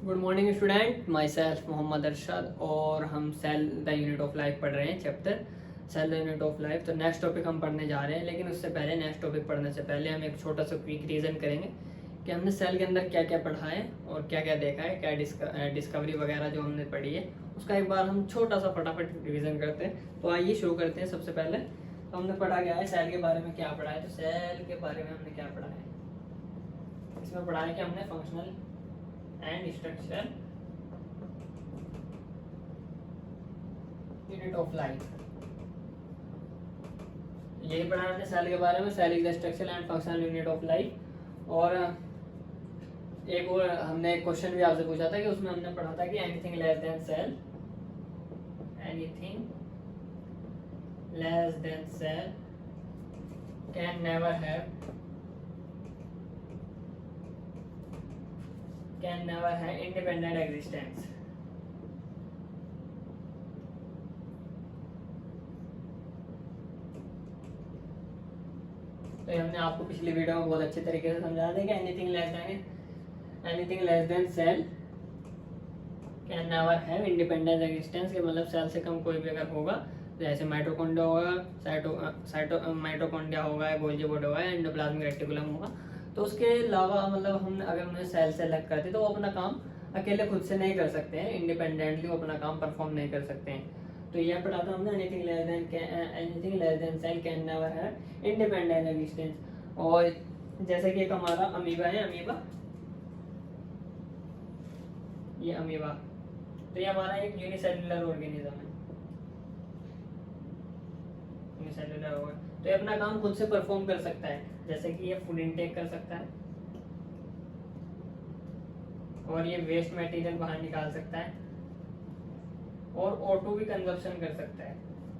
Good morning student, myself Mohammad Arshad और हम cell the unit of life पढ़ रहे हैं। Chapter cell the unit of life. तो नेक्स्ट टॉपिक हम पढ़ने जा रहे हैं, लेकिन उससे पहले नेक्स्ट टॉपिक पढ़ने से पहले हम एक छोटा सा क्विक रिवीजन करेंगे कि हमने सेल के अंदर क्या क्या पढ़ा है और क्या क्या देखा है, क्या डिस्कवरी वगैरह जो हमने पढ़ी है उसका एक बार हम छोटा सा फटाफट रिवीजन करते हैं। तो आइए शुरू करते हैं। सबसे पहले तो हमने पढ़ा गया है सेल के बारे में क्या पढ़ा है। तो सेल के बारे में हमने क्या पढ़ा है, इसमें पढ़ा है कि हमने functional and structural unit of life, यही पढ़ा हमने सेल के बारे में। Cell is the structural and functional unit of life. और एक और हमने एक क्वेश्चन भी आपसे पूछा था कि उसमें हमने पढ़ा था कि anything less than cell, anything less than cell can never have independent existence. तो ये हमने आपको पिछली वीडियो में बहुत अच्छे तरीके से समझा दिया कि anything less than cell can never have independent existence, के मतलब सेल से कम कोई भी अगर होगा, जैसे माइटोकॉन्ड्रिया होगा, माइटोकॉन्ड्रिया होगा, गोल्जी बॉडी होगा, एंडोप्लाज्मिक रेटिकुलम होगा, तो उसके अलावा मतलब हम अगर उन्हें सेल से अलग करते तो वो अपना काम अकेले खुद से नहीं कर सकते हैं, इंडिपेंडेंटली वो अपना काम परफॉर्म नहीं कर सकते हैं। तो यह पढ़ा था हमने, anything less than cell can never have independent existence. और जैसे कि एक हमारा अमीबा है, ये अमीबा, तो ये हमारा एक यूनिसेल्युलर ऑर्गेनिज्म है, यूनिसेल्युलर ऑर्गेनिज्म। तो ये अपना काम खुद से परफॉर्म कर सकता है, जैसे कि ये फूड इनटेक कर सकता है और ये वेस्ट मटेरियल बाहर निकाल सकता है और O2 भी कंजप्शन कर सकता है।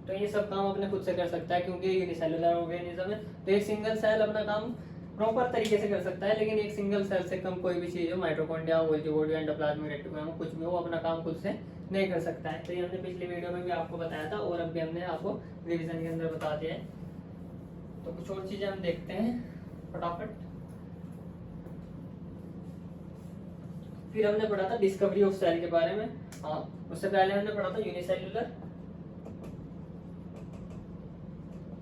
तो ये सब काम अपने खुद से कर सकता है क्योंकि यूनिसेल्युलर ऑर्गेनिज्म है। तो एक सिंगल सेल अपना काम प्रॉपर तरीके से कर सकता है, लेकिन एक सिंगल सेल से कम कोई भी चीज़ हो, mitochondria, Golgi body, endoplasmic reticulum, कुछ भी हो, वो अपना काम खुद से नहीं कर सकता है। तो ये हमने पिछली वीडियो में भी आपको बताया था और अब भी हमने आपको रिविजन के अंदर बता दिया है। तो कुछ और चीज़ें हम देखते हैं फटाफट। फिर हमने पढ़ा था डिस्कवरी ऑफ सेल के बारे में। हाँ, उससे पहले हमने पढ़ा था यूनिसेल्युलर,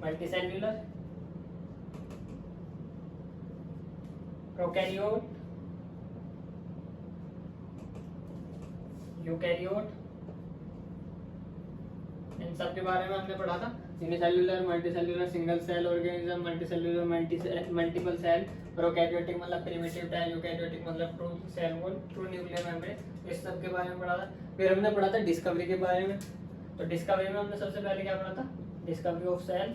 मल्टीसेल्युलर, प्रोकैरियोट, यूकैरियोट, इन सब के बारे में हमने पढ़ा था। Unicellular, multicellular, single cell organism, multicellular, multiple cell, prokaryotic मतलब प्रिमिटिव टाइप, यूकैरियोटिक मतलब true cell wall, true nuclear membrane, इस सब के बारे में पढ़ा था। फिर हमने पढ़ा था डिस्कवरी के बारे में। तो डिस्कवरी में हमने सबसे पहले क्या पढ़ा था, डिस्कवरी ऑफ सेल।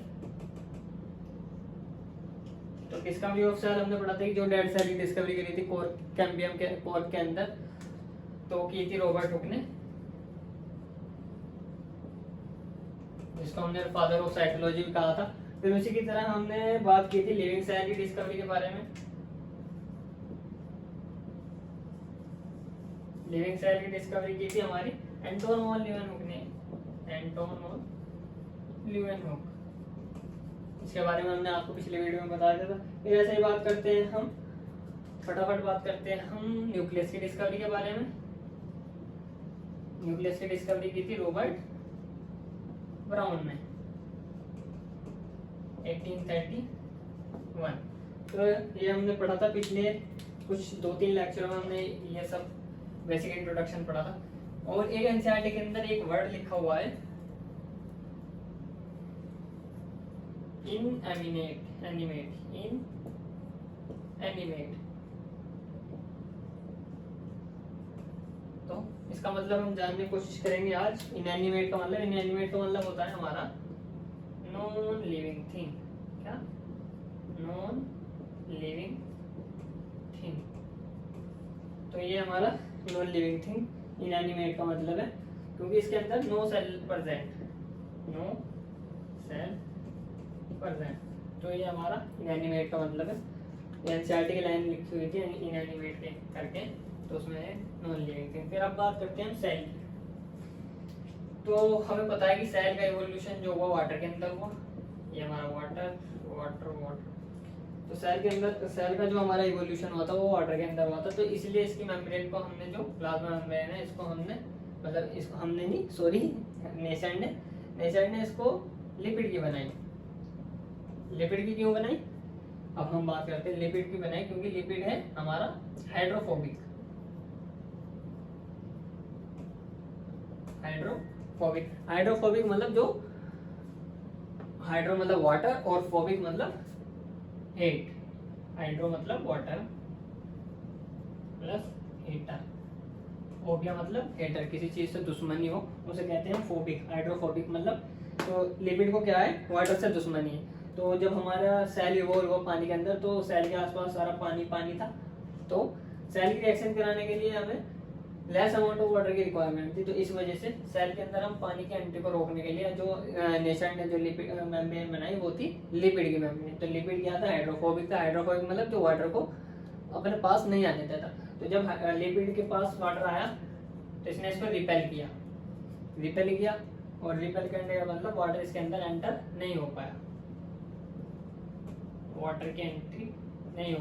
तो डिस्कवरी ऑफ सेल हमने पढ़ा था कि जो डेड सेल की डिस्कवरी करी थी कैम्बियम के कोर्क के अंदर, तो की थी रॉबर्ट हुक ने, जिसको हमने फादर ऑफ साइकोलॉजी भी कहा था। फिर उसी की तरह हमने बात की थी लिविंग सेल की डिस्कवरी के बारे में। लिविंग सेल की डिस्कवरी की थी हमारी एंटोन वॉन लीeuwenhoek ने, एंटोन वॉन लीeuwenhoek। इसके बारे में हमने आपको पिछले वीडियो में बता दिया था। फिर ऐसे ही बात करते हैं हम, फटाफट बात करते हैं हम न्यूक्लियस की डिस्कवरी के बारे में। न्यूक्लियस की डिस्कवरी की थी रॉबर्ट ब्राउन ने 1831। तो ये हमने पढ़ा था पिछले कुछ 2-3 लेक्चरों में, हमने ये सब बेसिक इंट्रोडक्शन पढ़ा था। और एक एनसीईआरटी के अंदर एक वर्ड लिखा हुआ है इनएनिमेट, तो इसका मतलब हम जानने की कोशिश करेंगे आज। इनएनिमेट का मतलब होता है हमारा नॉन लिविंग थिंग। क्या? Non living thing. तो ये हमारा नॉन लिविंग थिंग इनएनिमेट का मतलब है, क्योंकि इसके अंदर नो सेल प्रेजेंट। तो ये हमारा इनएनिमेट का मतलब है। एनसीईआरटी की लाइन लिखी हुई थी इनएनिमेट के करके, तो उसमें नॉन लिविंग थिंग। फिर अब बात करते हैं सेल। तो हमें पता है कि सेल का इवोल्यूशन जो हुआ वाटर के अंदर हुआ। ये हमारा वाटर, तो सेल का जो हमारा इवोल्यूशन हुआ था वो वाटर के अंदर हुआ था, तो इसलिए इसकी मेम्ब्रेन को हमने, जो प्लाज्मा मेम्ब्रेन है, इसको हमने, मतलब इसको हमने नहीं, सॉरी, नेचर ने इसको लिपिड की बनाई। लिपिड की क्यों बनाई, अब हम बात करते हैं लिपिड की बनाई, क्योंकि लिपिड है हमारा हाइड्रोफोबिक। हाइड्रोफोबिक मतलब जो, हाइड्रो मतलब वाटर और फोबिक मतलब हीट। हाइड्रो मतलब वाटर प्लस हीटर, फोबिया मतलब हेटर, किसी चीज से दुश्मनी हो उसे कहते हैं फोबिक। हाइड्रोफोबिक मतलब, तो लिपिड को क्या है, वाटर से दुश्मनी है। तो जब हमारा सेल इवॉल्व हुआ पानी के अंदर, तो सेल के आसपास सारा पानी पानी था, तो सेल की रिएक्शन कराने के लिए हमें लेस अमाउंट ऑफ वाटर की रिक्वायरमेंट थी। तो इस वजह से सेल के अंदर हम पानी की एंट्री को रोकने के लिए जो नेचर ने जो लिपिड मेम्ब्रेन बनाई वो थी लिपिड की मेम्ब्रेन। तो लिपिड क्या था, हाइड्रोफोबिक था। हाइड्रोफोबिक मतलब जो वाटर को अपने पास नहीं आने देता। तो जब लिपिड के पास वाटर आया तो इसने इसको रिपेल किया, और रिपेल करने का मतलब वाटर इसके अंदर एंटर नहीं हो पाया, वाटर की एंट्री नहीं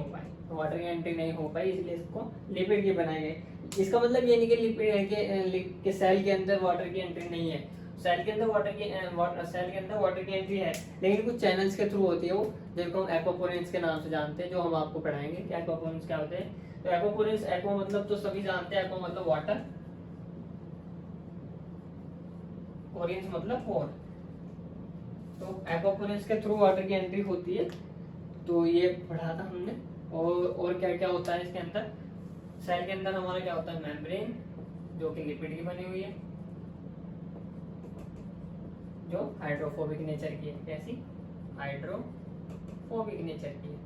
हो पाई, इसलिए इसको लिपिड की बनाई गई। इसका मतलब ये नहीं कि लिपिड के सेल के अंदर वाटर की एंट्री नहीं है। सेल के अंदर वाटर की एंट्री है, लेकिन कुछ चैनल्स के थ्रू होती है वो, जिनको हम एक्वापोरेंस के नाम से जानते हैं, जो हम आपको पढ़ाएंगे कि एक्वापोरेंस क्या होते हैं। तो एक्वापोरेंस, एक्वा मतलब तो सभी जानते हैं, एक्वा मतलब वाटर, पोरेंस मतलब पोर। तो एक्वापोरेंस के थ्रू वाटर की एंट्री होती है। तो ये पढ़ा था हमने। और क्या क्या होता है इसके अंदर, सेल के अंदर हमारा क्या होता है, मेम्ब्रेन, जो कि लिपिड की बनी हुई है, जो हाइड्रोफोबिक नेचर की है। कैसी, हाइड्रोफोबिक नेचर की है।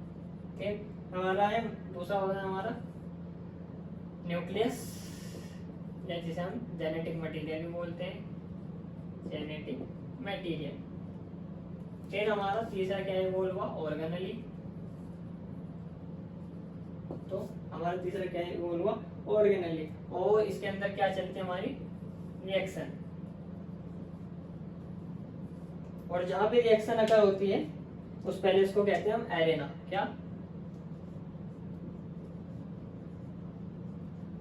फिर हमारा है दूसरा होता है हमारा न्यूक्लियस, या जिसे हम जेनेटिक मटेरियल भी बोलते हैं, जेनेटिक मटेरियल। फिर हमारा तीसरा क्या है, बोल हुआ ऑर्गेनेली। तो हमारा तीसरा क्या है, बोल हुआ ऑर्गेनेली। और इसके अंदर क्या चलती है, हमारी रिएक्शन। और जहां पे रिएक्शन अगर होती है उस पैलेस को कहते हैं हम एरेना। क्या,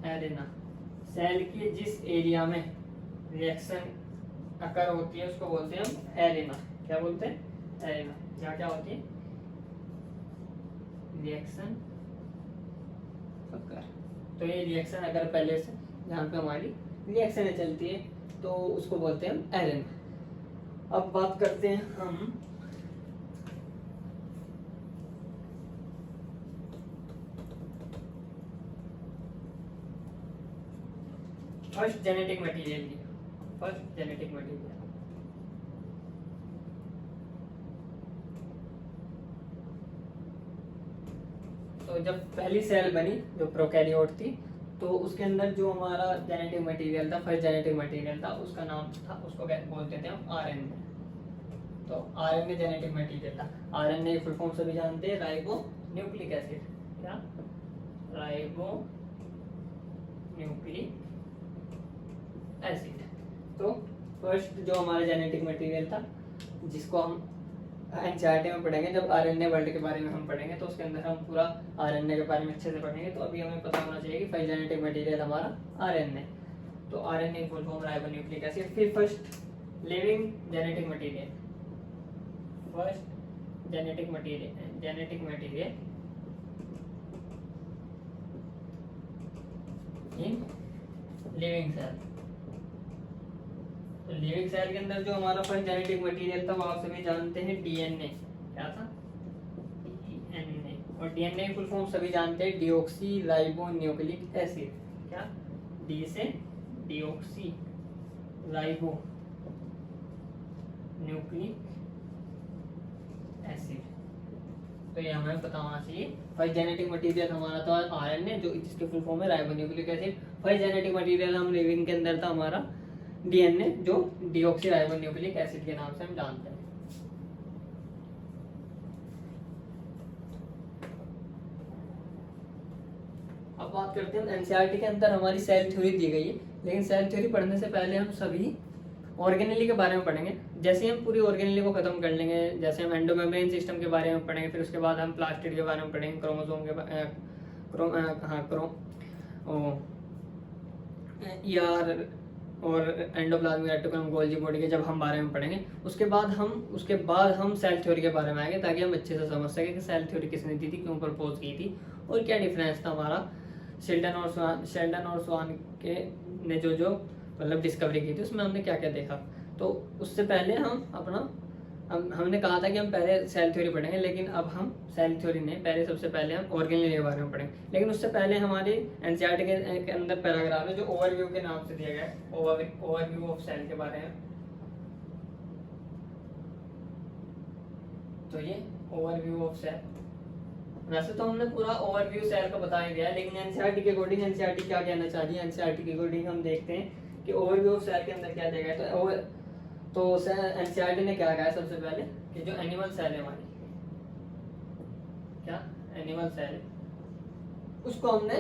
एरेना। सेल के जिस एरिया में रिएक्शन अकर होती है उसको बोलते हैं हम एरेना। क्या बोलते हैं, एरेना। जहाँ क्या होती है, रिएक्शन अकर। तो ये रिएक्शन अगर पहले से जहाँ पे हमारी रिएक्शन चलती है तो उसको बोलते हैं हम एरेना। अब बात करते हैं हम फर्स्ट जेनेटिक मटेरियल की। फर्स्ट जेनेटिक मटेरियल, तो जब पहली सेल बनी जो प्रोकैरियोट थी, तो उसके अंदर जो हमारा जेनेटिक मटेरियल था, फर्स्ट जेनेटिक मटेरियल था, उसका नाम था, उसको बोलते थे हम आरएनए। तो आरएनए जेनेटिक मटेरियल था। आरएनए फुल फॉर्म सभी जानते हैं, राइबो न्यूक्लिक एसिड। क्या, राइबो न्यूक्लिक एसिड। तो फर्स्ट जो हमारा जेनेटिक मटेरियल था, जिसको हम एनसीईआरटी में पढ़ेंगे, जब आरएनए वर्ल्ड के बारे में हम पढ़ेंगे तो उसके अंदर हम पूरा आरएनए के बारे में अच्छे से पढ़ेंगे। तो अभी हमें पता होना चाहिए कि फर्स्ट जेनेटिक मटेरियल हमारा आरएनए। तो RNA full form ribonucleic acid. फिर first living genetic material, first genetic material in living cell. तो लिविंग सेल के अंदर जो हमारा फर्स्ट जेनेटिक मटेरियल था वो आप सभी जानते हैं, डीएनए। क्या था, डीएनए। और डीएनए की फुल फॉर्म सभी जानते हैं, डीऑक्सी राइबो न्यूक्लिक एसिड। क्या, डी से डीऑक्सी राइबो न्यूक्लिक एसिड। तो ये हमें पता होना चाहिए। फर्स्ट जेनेटिक मटेरियल हमारा था आरएनए, जो जिसके फुल फॉर्म है ribonucleic acid. First genetic material हम लिविंग के अंदर था हमारा डीएनए, जो डीऑक्सी राइबोन्यूक्लिक एसिड के नाम से हम जानते हैं। अब बात करते हैं एनसीईआरटी के अंदर हमारी सेल थ्योरी दी गई है, लेकिन सेल थ्योरी पढ़ने से पहले हम सभी ऑर्गेनेली के बारे में पढ़ेंगे। जैसे हम पूरी ऑर्गेनेली को खत्म कर लेंगे, जैसे हम एंडोमेम्ब्रेन सिस्टम के बारे में पढ़ेंगे, फिर उसके बाद हम प्लास्टिड के बारे में पढ़ेंगे, क्रोमोसोम के यार और एंडोप्लाज्मिक रेटिकुलम गोल्जी बॉडी के जब हम बारे में पढ़ेंगे, उसके बाद हम सेल थ्योरी के बारे में आएंगे, ताकि हम अच्छे से समझ सकें कि सेल थ्योरी किसने दी थी, क्यों प्रपोज की थी और क्या डिफरेंस था हमारा शेल्डन और स्वान के ने जो मतलब डिस्कवरी की थी, उसमें हमने क्या क्या देखा। तो उससे पहले हमने कहा था कि हम पहले सेल थ्योरी पढ़ेंगे, लेकिन अब हम सेल थ्योरी नहीं, पहले सबसे पहले हम ऑर्गेनेल के बारे में पढ़ेंगे। लेकिन उससे पहले हमारे एनसीईआरटी के अंदर पैराग्राफ है जो ओवरव्यू के नाम से दिया गया है, ओवरव्यू ऑफ सेल के बारे में। तो ये ओवरव्यू ऑफ सेल, वैसे तो हमने पूरा ओवरव्यू सेल का बता ही दिया है, लेकिन एनसीईआरटी के अकॉर्डिंग एनसीईआरटी क्या कहना चाह रही है, एनसीईआरटी के अकॉर्डिंग हम देखते हैं कि ओवरव्यू ऑफ सेल के अंदर क्या दिया गया है। तो एनसीईआरटी ने क्या कहा है सबसे पहले कि जो एनिमल सेल है हमारी, क्या एनिमल सेल है, उसको हमने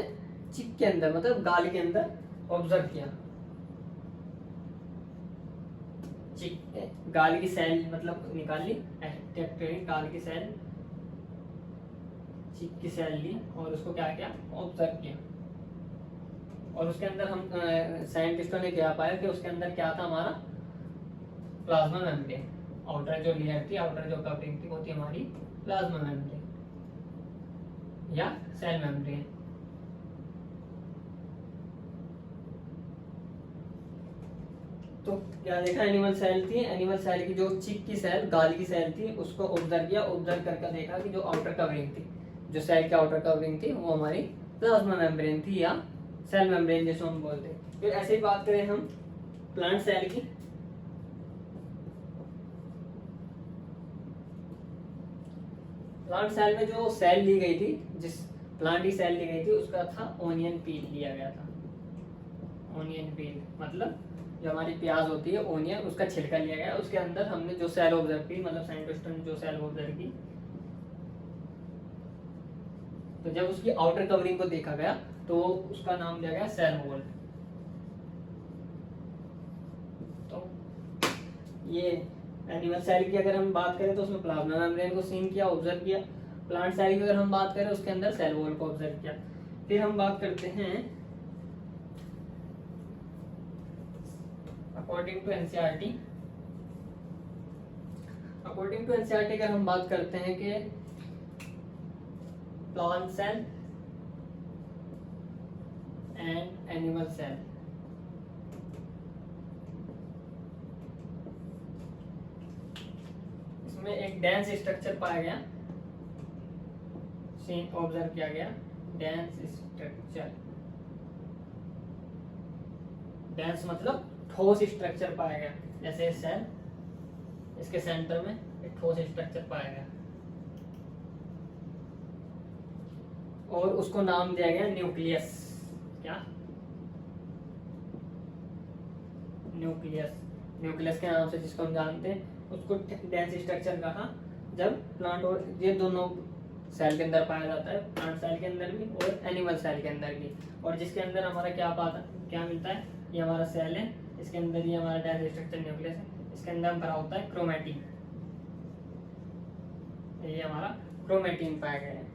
चिक के अंदर मतलब गाल के अंदर ऑब्जर्व किया। चिक गाल की सेल मतलब निकाल ली, गाल की सेल, चिक की सेल ली और उसको क्या किया, ऑब्जर्व किया। और उसके अंदर हम साइंटिस्टों ने क्या पाया कि उसके अंदर क्या था, हमारा प्लाज्मा मेम्ब्रेन, आउटर जो लेयर थी, आउटर जो कवरिंग थी वो थी हमारी प्लाज्मा मेम्ब्रेन या सेल मेम्ब्रेन। तो क्या देखा, एनिमल सेल थी, एनिमल सेल की जो चिक की सेल, गाल की सेल थी, उसको ऑब्जर्व किया, ऑब्जर्व करके देखा कि जो आउटर कवरिंग थी, जो सेल की आउटर कवरिंग थी वो हमारी प्लाज्मा मेम्ब्रेन थी या सेल मेम्ब्रेन जिसको हम बोलते हैं। फिर ऐसे ही बात करें हम प्लांट सेल की, प्लांट सेल में जो सेल ली गई थी, जिस प्लांट की सेल ली गई थी उसका था ओनियन पील लिया गया था। ओनियन पील मतलब जो हमारी प्याज होती है, ओनियन, उसका छिलका लिया गया, उसके अंदर हमने जो सेल ऑब्जर्व की, मतलब साइंटिस्टों ने जो सेल ऑब्जर्व की, तो जब उसकी आउटर कवरिंग को देखा गया तो उसका नाम दिया गया सेल वॉल। तो ये एनिमल सेल की अगर हम बात करें तो उसमें प्लाज्मा मेम्ब्रेन को सीन किया, ऑब्जर्व किया। प्लांट सेल की अगर हम बात करें उसके अंदर सेल वॉल को ऑब्जर्व किया। फिर हम बात करते हैं अकॉर्डिंग टू एनसीईआरटी, अगर हम बात करते हैं कि plant cell and animal cell, इसमें एक डेंस स्ट्रक्चर पाया गया, सीन ऑब्जर्व किया गया, डेंस स्ट्रक्चर, डेंस मतलब ठोस स्ट्रक्चर पाया गया। जैसे सेल, इसके सेंटर में एक ठोस स्ट्रक्चर पाया गया और उसको नाम दिया गया न्यूक्लियस। क्या, न्यूक्लियस के नाम से जिसको हम जानते हैं, उसको डेंस स्ट्रक्चर कहा जब प्लांट और ये दोनों सेल के अंदर पाया जाता है, प्लांट सेल के अंदर भी और एनिमल सेल के अंदर भी। और जिसके अंदर हमारा क्या मिलता है, ये हमारा सेल है, इसके अंदर ये हमारा डेंस स्ट्रक्चर न्यूक्लियस है, इसके अंदर भरा होता है क्रोमैटिन, ये हमारा क्रोमैटिन पाया गया है।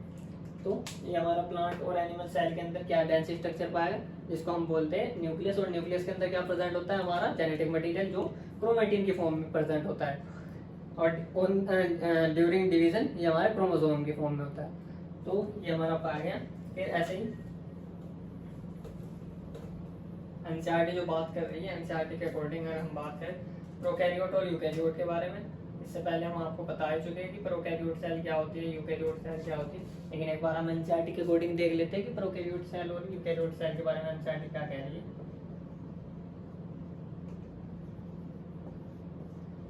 तो ये हमारा प्लांट और एनिमल सेल के अंदर क्या डेंस स्ट्रक्चर पाया गया, जिसको हम बोलते हैं न्यूक्लियस। और न्यूक्लियस के अंदर क्या प्रेजेंट होता है, हमारा जेनेटिक मटेरियल जो क्रोमैटिन की फॉर्म में प्रेजेंट होता है। और ड्यूरिंग डिवीजन ये हमारे क्रोमोसोम की फॉर्म में होता है। तो ये हमारा पाया गया। फिर ऐसे ही एनसीईआरटी जो बात कर रही है, एनसीईआरटी के अकॉर्डिंग अगर हम बात करें प्रोकैरियोट और यूकैरियोट के बारे में, इससे पहले हम आपको बता ही चुके हैं कि प्रोकैरियोट सेल क्या होती है, यूकैरियोट सेल क्या होती है, लेकिन एक बार हम एनसीईआरटी के अकॉर्डिंग देख लेते हैं कि प्रोकैरियोट सेल और यूकैरियोट सेल के बारे में एनसीईआरटी क्या कह रही है।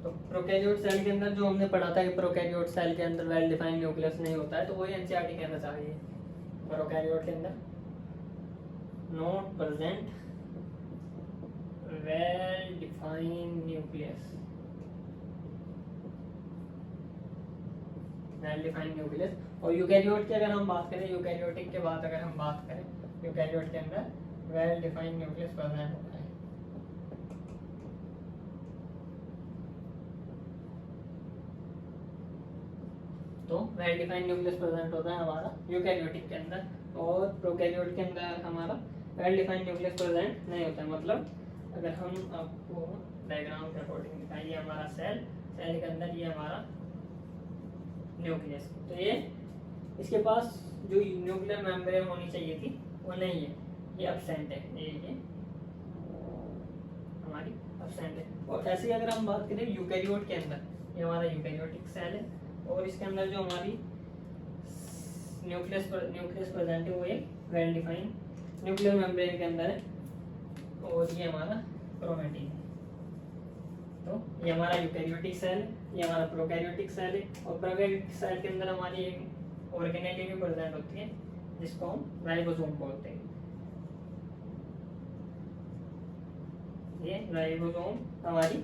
तो प्रोकैरियोट सेल के अंदर जो हमने पढ़ा था कि प्रोकैरियोट सेल के अंदर वेल डिफाइंड न्यूक्लियस नहीं होता है, तो वही एनसीईआरटी कहना चाह रही है, प्रोकैरियोट के अंदर not present well defined nucleus, well defined nucleus. और यूकैरियोट की अगर हम बात करें, यूकैरियोटिक के बाद अगर हम बात करें, यूकैरियोट के अंदर वेल डिफाइंड न्यूक्लियस प्रेजेंट होता है। तो वेल डिफाइंड न्यूक्लियस प्रेजेंट होता है हमारा यूकैरियोटिक के अंदर, और प्रोकैरियोट के अंदर हमारा वेल डिफाइंड न्यूक्लियस प्रेजेंट नहीं होता है। मतलब अगर हम आपको डायग्राम के अकॉर्डिंग दिखाएं, ये हमारा सेल, सेल के अंदर ये हमारा न्यूक्लियस, तो ये इसके पास जो न्यूक्लियर मेम्ब्रेन होनी चाहिए थी वो नहीं है, ये एब्सेंट है, ये हमारी एब्सेंट है। और ऐसे ही अगर हम बात करें यूकैरियोट के अंदर, ये हमारा यूकैरियोटिक सेल है और इसके अंदर जो हमारी न्यूक्लियस प्रेजेंट है वो एक वेल डिफाइंड न्यूक्लियर मेम्ब्रेन के अंदर है, और ये हमारा क्रोमैटिन है। तो ये हमारा यूकैरियोटिक सेल है, ये हमारा प्रोकैरियोटिक सेल है, और प्रोकैरियोटिक सेल के अंदर हमारी एक ऑर्गेनेली भी प्रेजेंट होती है जिसको हम राइबोसोम बोलते हैं। ये राइबोसोम हमारी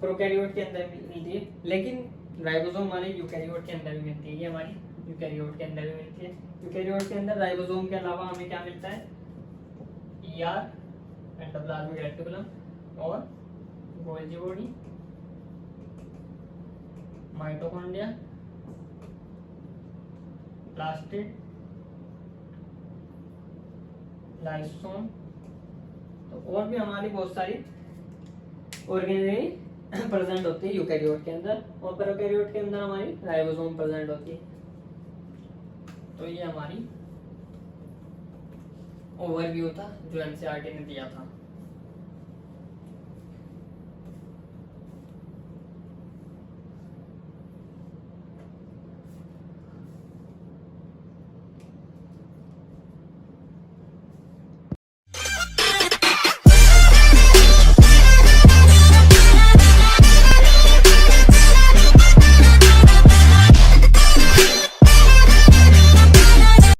प्रोकैरियोट के अंदर भी मिलती है, लेकिन राइबोसोम हमारे यूकैरियोट के अंदर भी मिलती है। ये हमारी यूकैरियोट के अंदर भी मिलती है। यूकैरियोट के अंदर राइबोसोम के अलावा हमें क्या मिलता है, ईआर, एंडोप्लाज्मिक रेटिकुलम और Golgi body, mitochondria, plastid, lysosome, तो और भी हमारी बहुत सारी ऑर्गेनेली प्रेजेंट होती है यूकैरियोट के अंदर, और प्रोकैरियोट के अंदर हमारी राइबोसोम प्रेजेंट होती है। तो ये हमारी ओवरव्यू था जो एनसीईआरटी ने दिया था।